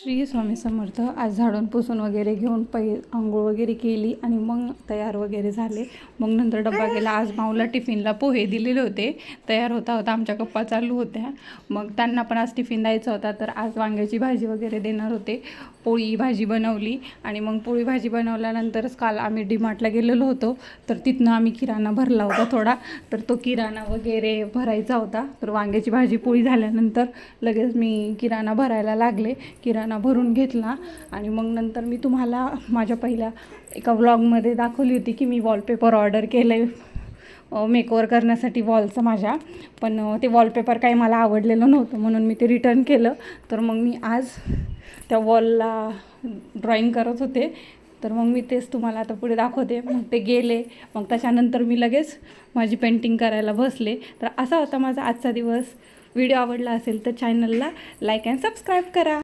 श्री स्वामी समर्थ. आज झाडून पुसून वगैरे घेऊन आंघोळ वगैरे केली आणि मग तयार वगैरे झाले. मग नंतर डब्बा केला. आज माऊला टिफिनला पोहे दिलेले होते. तयार होता आमच्या गप्पा चालू होत्या. मग त्यांना पण आज टिफिन द्यायचा होता, तर आज वांग्याची भाजी वगैरे देणार होते. पोळी भाजी बनवली आणि मग पोळी भाजी बनवल्यानंतरच काल आम्ही डीमार्टला गेलेलो होतो, तर तिथनं आम्ही किराणा भरला होता थोडा, तर तो किराणा वगैरे भरायचा होता. तर वांग्याची भाजी पोळी झाल्यानंतर लगेच मी किराणा भरायला लागले. किराणा भरून घेतला आणि मग नंतर मी तुम्हाला माझ्या पहिल्या एका व्लॉगमध्ये दाखवली होती की मी वॉलपेपर ऑर्डर केले मेकओव्हर करण्यासाठी वॉलचं माझ्या, पण ते वॉलपेपर काही मला आवडलेलं नव्हतं म्हणून मी ते रिटर्न केलं. तर मग मी आज त्या वॉलला ड्रॉइंग करत होते, तर मग मी तेच तुम्हाला आता पुढे दाखवते. मग ते गेले, मग त्याच्यानंतर मी लगेच माझी पेंटिंग करायला बसले. तर असा होता माझा आजचा दिवस. व्हिडिओ आवडला असेल तर चॅनलला लाईक अँड सबस्क्राईब करा.